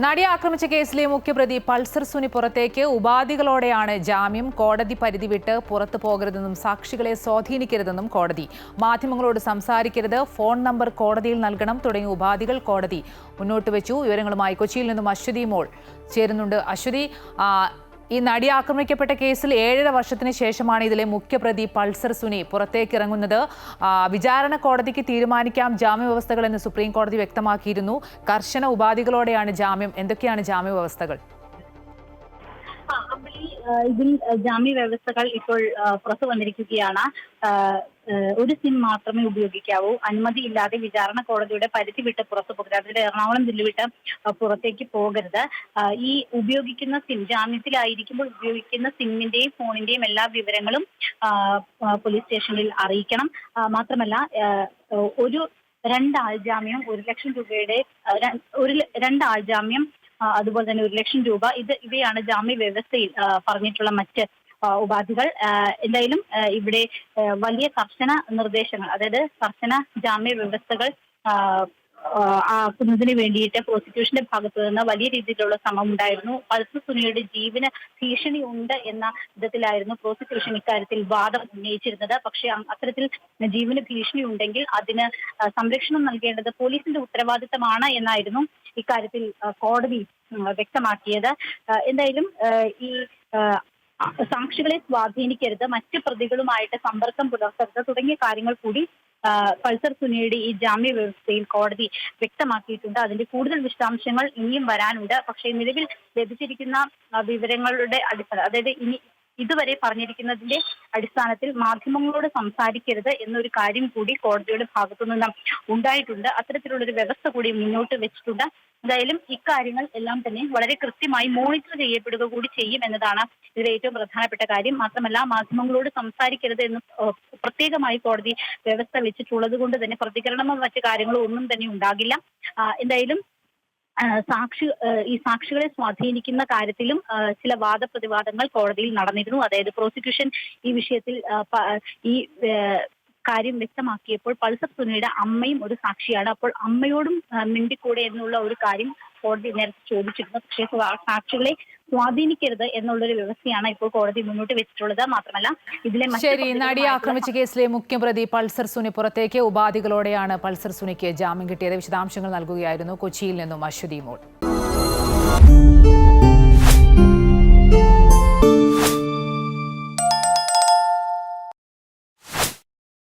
നടിയെ ആക്രമിച്ച കേസിലെ മുഖ്യപ്രതി പൾസർ സുനി പുറത്തേക്ക് ഉപാധികളോടെയാണ് ജാമ്യം. കോടതി പരിധി വിട്ട് പുറത്തു പോകരുതെന്നും സാക്ഷികളെ സ്വാധീനിക്കരുതെന്നും കോടതി. മാധ്യമങ്ങളോട് സംസാരിക്കരുത്, ഫോൺ നമ്പർ കോടതിയിൽ നൽകണം തുടങ്ങിയ ഉപാധികൾ കോടതി മുന്നോട്ട് വെച്ചു. വിവരങ്ങളുമായി കൊച്ചിയിൽ നിന്നും അശ്വതി മോൾ ചേരുന്നുണ്ട്. അശ്വതി, ഈ നടി ആക്രമിക്കപ്പെട്ട കേസിൽ 7.5 വർഷത്തിന് ശേഷമാണ് ഇതിലെ മുഖ്യപ്രതി പൾസർ സുനി പുറത്തേക്ക് ഇറങ്ങുന്നത്. വിചാരണ കോടതിക്ക് തീരുമാനിക്കാം ജാമ്യ വ്യവസ്ഥകൾ എന്ന് സുപ്രീം കോടതി വ്യക്തമാക്കിയിരുന്നു. കർശന ഉപാധികളോടെയാണ് ജാമ്യം. എന്തൊക്കെയാണ് ജാമ്യ വ്യവസ്ഥകൾ? ഇതിൽ ജാമ്യ വ്യവസ്ഥകൾ ഇപ്പോൾ പുറത്തു വന്നിരിക്കുകയാണ്. ഒരു സിം മാത്രമേ ഉപയോഗിക്കാവൂ, അനുമതിയില്ലാതെ വിചാരണ കോടതിയുടെ പരിധി വിട്ട് പുറത്തു പോകരുത്, അതിന്റെ എറണാകുളം ജില്ല വിട്ട് പുറത്തേക്ക് പോകരുത്. ഈ ഉപയോഗിക്കുന്ന സിം, ജാമ്യത്തിലായിരിക്കുമ്പോൾ ഉപയോഗിക്കുന്ന സിമ്മിന്റെയും ഫോണിന്റെയും എല്ലാ വിവരങ്ങളും പോലീസ് സ്റ്റേഷനിൽ അറിയിക്കണം. മാത്രമല്ല, ഒരു 2 ആൾ ജാമ്യം, 1 ലക്ഷം രൂപയുടെ 2 ആൾ ജാമ്യം, അതുപോലെ തന്നെ 1 ലക്ഷം രൂപ, ഇവയാണ് ജാമ്യ വ്യവസ്ഥയിൽ പറഞ്ഞിട്ടുള്ള മറ്റ് ഉപാധികൾ. എന്തായാലും ഇവിടെ വലിയ കർശന നിർദ്ദേശങ്ങൾ, അതായത് കർശന ജാമ്യ വ്യവസ്ഥകൾ ആക്കുന്നതിന് വേണ്ടിയിട്ട് പ്രോസിക്യൂഷന്റെ ഭാഗത്തു നിന്ന് വലിയ രീതിയിലുള്ള ശ്രമം ഉണ്ടായിരുന്നു. പൾസർ സുനിയുടെ ജീവന് ഭീഷണി ഉണ്ട് എന്ന വിധത്തിലായിരുന്നു പ്രോസിക്യൂഷൻ ഇക്കാര്യത്തിൽ വാദം ഉന്നയിച്ചിരുന്നത്. പക്ഷേ അത്തരത്തിൽ ജീവന് ഭീഷണി ഉണ്ടെങ്കിൽ അതിന് സംരക്ഷണം നൽകേണ്ടത് പോലീസിന്റെ ഉത്തരവാദിത്തമാണ് എന്നായിരുന്നു ഇക്കാര്യത്തിൽ കോടതി വ്യക്തമാക്കിയത്. എന്തായാലും ഈ സാക്ഷികളെ സ്വാധീനിക്കരുത്, മറ്റ് പ്രതികളുമായിട്ട് സമ്പർക്കം പുലർത്തരുത് തുടങ്ങിയ കാര്യങ്ങൾ കൂടി പൾസർ സുനിയുടെ ഈ ജാമ്യ വ്യവസ്ഥയിൽ കോടതി വ്യക്തമാക്കിയിട്ടുണ്ട്. അതിന്റെ കൂടുതൽ വിശദാംശങ്ങൾ ഇനിയും വരാനുണ്ട്. പക്ഷേ നിലവിൽ ലഭിച്ചിരിക്കുന്ന വിവരങ്ങളുടെ അടിസ്ഥാനം, അതായത് ഇതുവരെ പറഞ്ഞിരിക്കുന്നതിന്റെ അടിസ്ഥാനത്തിൽ മാധ്യമങ്ങളോട് സംസാരിക്കരുത് എന്നൊരു കാര്യം കൂടി കോടതിയുടെ ഭാഗത്തു നിന്ന് ഉണ്ടായിട്ടുണ്ട്. അത്തരത്തിലുള്ളൊരു വ്യവസ്ഥ കൂടി മുന്നോട്ട് വെച്ചിട്ടുണ്ട്. എന്തായാലും ഇക്കാര്യങ്ങൾ എല്ലാം തന്നെ വളരെ കൃത്യമായി മോണിറ്റർ ചെയ്യപ്പെടുക കൂടി ചെയ്യും എന്നതാണ് ഇതിലെ ഏറ്റവും പ്രധാനപ്പെട്ട കാര്യം. മാത്രമല്ല, മാധ്യമങ്ങളോട് സംസാരിക്കരുത് എന്ന് പ്രത്യേകമായി കോടതി വ്യവസ്ഥ വെച്ചിട്ടുള്ളത് കൊണ്ട് തന്നെ പ്രതികരണമോ മറ്റു കാര്യങ്ങളോ ഒന്നും തന്നെ ഉണ്ടാകില്ല. എന്തായാലും ഈ സാക്ഷികളെ സ്വാധീനിക്കുന്ന കാര്യത്തിലും ചില വാദപ്രതിവാദങ്ങൾ കോടതിയിൽ നടന്നിരുന്നു. അതായത് പ്രോസിക്യൂഷൻ ഈ വിഷയത്തിൽ ഈ കാര്യം വ്യക്തമാക്കിയപ്പോൾ പൾസർ സുനിയുടെ അമ്മയും ഒരു സാക്ഷിയാണ്. അപ്പോൾ അമ്മയോടും മിണ്ടിക്കൂടെ എന്നുള്ള ഒരു കാര്യം കോടതി നേരത്തെ ചോദിച്ചിരുന്നു. പക്ഷേ സാക്ഷികളെ സ്വാധീനിക്കരുത് എന്നുള്ളൊരു വ്യവസ്ഥയാണ് ഇപ്പോൾ കോടതി മുന്നോട്ട് വെച്ചിട്ടുള്ളത്. മാത്രമല്ല, ഇതിലെ നടിയെ ആക്രമിച്ച കേസിലെ മുഖ്യപ്രതി പൾസർ സുനി പുറത്തേക്ക് ഉപാധികളോടെയാണ് പൾസർ സുനിക്ക് ജാമ്യം കിട്ടിയത്. വിശദാംശങ്ങൾ നൽകുകയായിരുന്നു കൊച്ചിയിൽ നിന്നും അശ്വതി മോൾ.